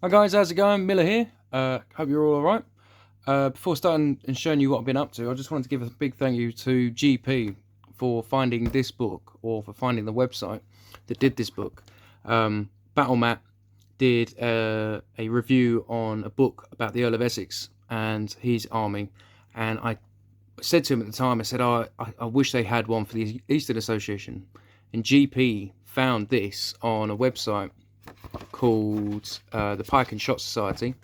Hi guys, how's it going? Miller here. Hope you're all alright. Before starting and showing you what I've been up to, I just wanted to give a big thank you to GP for finding this book, or for finding the website that did this book. Battlemat did a review on a book about the Earl of Essex and his army, and I said to him at the time, I said, I wish they had one for the Eastern Association. And GP found this on a website called the Pike and Shot Society,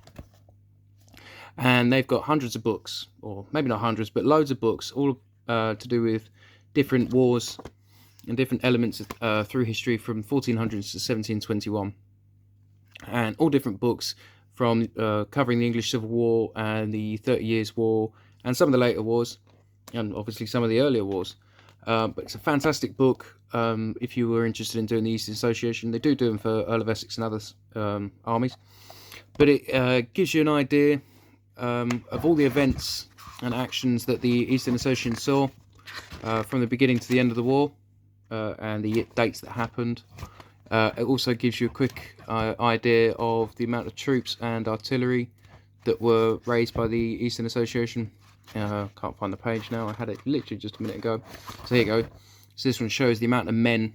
and they've got hundreds of books, or maybe not hundreds, but loads of books, all to do with different wars and different elements through history from 1400s to 1721, and all different books from covering the English Civil War and the 30 Years' War and some of the later wars, and obviously some of the earlier wars. But it's a fantastic book. If you were interested in doing the Eastern Association, they do them for Earl of Essex and other armies. But it gives you an idea of all the events and actions that the Eastern Association saw from the beginning to the end of the war, and the dates that happened. It also gives you a quick idea of the amount of troops and artillery that were raised by the Eastern Association. Can't find the page now. I had it literally just a minute ago. So here you go. So this one shows the amount of men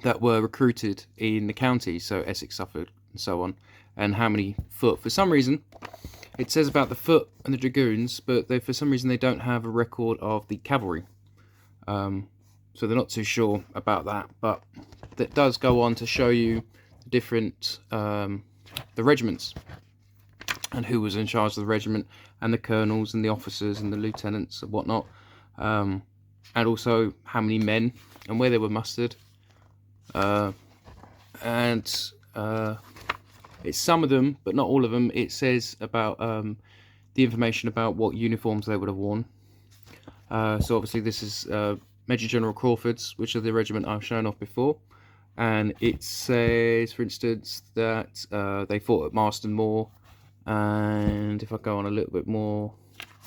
that were recruited in the counties, so Essex, Suffolk, and so on, and how many foot. For some reason, it says about the foot and the dragoons, but for some reason they don't have a record of the cavalry. So they're not too sure about that, but that does go on to show you the different the regiments and who was in charge of the regiment, and the colonels and the officers and the lieutenants and whatnot, and also how many men and where they were mustered, and it's some of them but not all of them. It says about the information about what uniforms they would have worn. So obviously this is Major General Crawford's, which are the regiment I've shown off before, and it says, for instance, that they fought at Marston Moor. And if I go on a little bit more,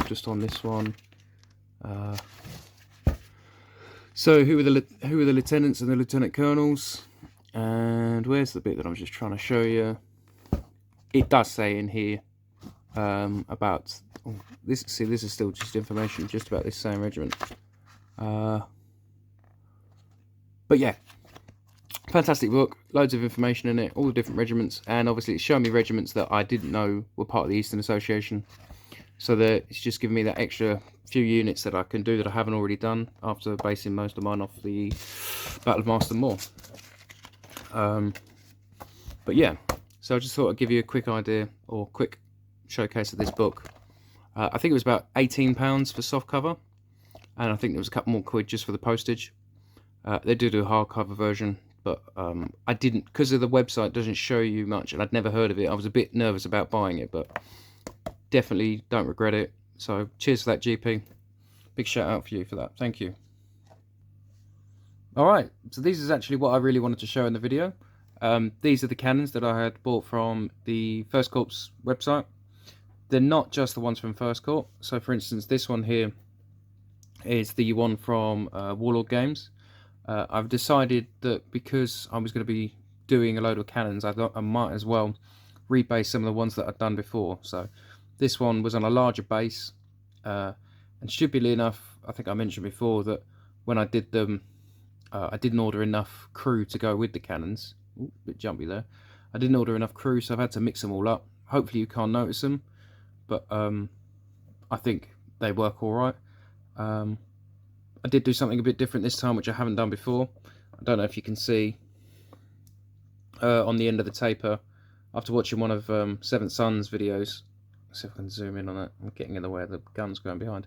just on this one, so who were the lieutenants and the lieutenant colonels? And where's the bit that I'm just trying to show you? It does say in here about this. See, this is still just information just about this same regiment. But yeah, fantastic book, loads of information in it, all the different regiments, and obviously it's showing me regiments that I didn't know were part of the Eastern Association, so that it's just giving me that extra few units that I can do that I haven't already done after basing most of mine off the Battle of Marston Moor. But yeah, so I just thought I'd give you a quick idea, or quick showcase of this book. I think it was about £18 for soft cover, and I think there was a couple more quid just for the postage. They do a hardcover version, but I didn't, because of the website doesn't show you much, and I'd never heard of it. I was a bit nervous about buying it, but definitely don't regret it. So cheers for that, GP. Big shout out for you for that. Thank you. Alright, so this is actually what I really wanted to show in the video. These are the cannons that I had bought from the First Corps website. They're not just the ones from First Corps. So for instance, this one here is the one from Warlord Games. I've decided that because I was going to be doing a load of cannons, I thought I might as well rebase some of the ones that I've done before. So this one was on a larger base, and stupidly enough, I think I mentioned before that when I did them, I didn't order enough crew to go with the cannons. Ooh, a bit jumpy there. I didn't order enough crew, so I've had to mix them all up. Hopefully you can't notice them, but I think they work all right. I did do something a bit different this time, which I haven't done before. I don't know if you can see on the end of the taper, after watching one of Seventh Son's videos. Let's see if I can zoom in on that. I'm getting in the way of the guns going behind.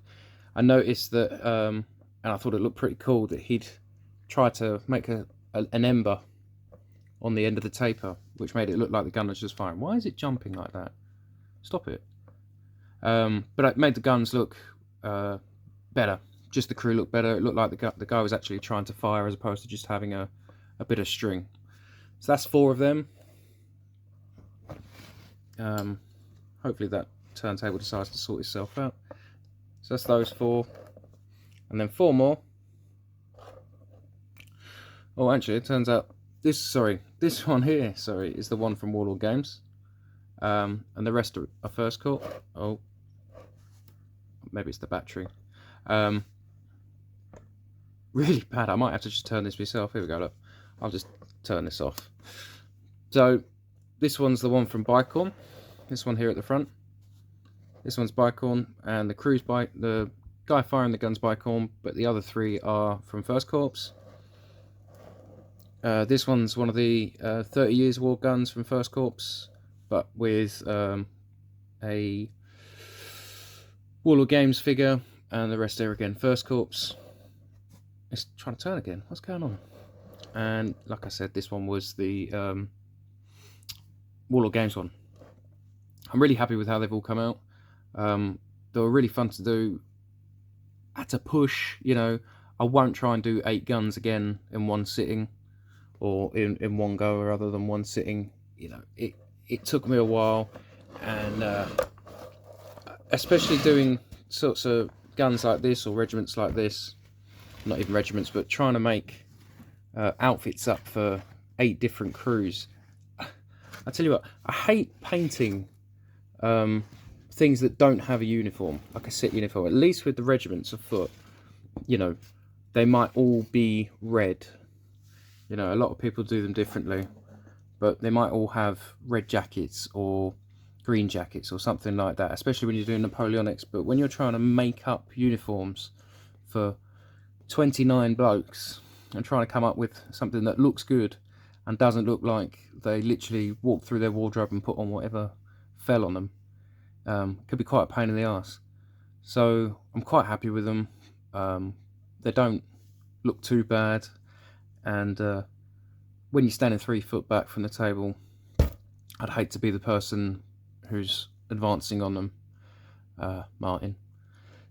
I noticed that, and I thought it looked pretty cool, that he'd tried to make an ember on the end of the taper, which made it look like the gun was just firing. Why is it jumping like that? Stop it. But it made the guns look better. Just the crew looked better. It looked like the guy was actually trying to fire as opposed to just having a bit of string. So that's 4 of them. Hopefully that turntable decides to sort itself out. So that's those 4. And then 4 more. Oh, actually, it turns out this one here, is the one from Warlord Games. and the rest are First Corp. Oh, maybe it's the battery. Really bad. I might have to just turn this myself. Here we go. Look, I'll just turn this off. So this one's the one from Bicorn. This one here at the front. This one's Bicorn, and the crew's the guy firing the gun's Bicorn, but the other three are from First Corps. This one's one of the 30 Years War guns from First Corps, but with a Warlord Games figure, and the rest are again First Corps. It's trying to turn again. What's going on? And like I said, this one was the Warlord Games one. I'm really happy with how they've all come out. They were really fun to do. At a push, you know, I won't try and do 8 guns again in one sitting, or in one go, rather than one sitting. You know, it took me a while, and especially doing sorts of guns like this or regiments like this, not even regiments, but trying to make outfits up for 8 different crews. I tell you what, I hate painting things that don't have a uniform, like a set uniform. At least with the regiments of foot, you know, they might all be red. You know, a lot of people do them differently, but they might all have red jackets or green jackets or something like that, especially when you're doing Napoleonics. But when you're trying to make up uniforms for 29 blokes and trying to come up with something that looks good and doesn't look like they literally walked through their wardrobe and put on whatever fell on them, could be quite a pain in the arse. So I'm quite happy with them. They don't look too bad, and when you're standing 3 foot back from the table, I'd hate to be the person who's advancing on them, Martin.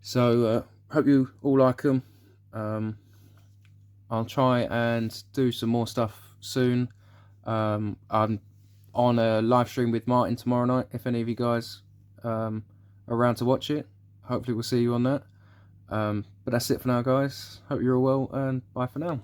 So hope you all like them. I'll try and do some more stuff soon. I'm on a live stream with Martin tomorrow night, if any of you guys are around to watch it. Hopefully we'll see you on that. But that's it for now, guys. Hope you're all well, and bye for now.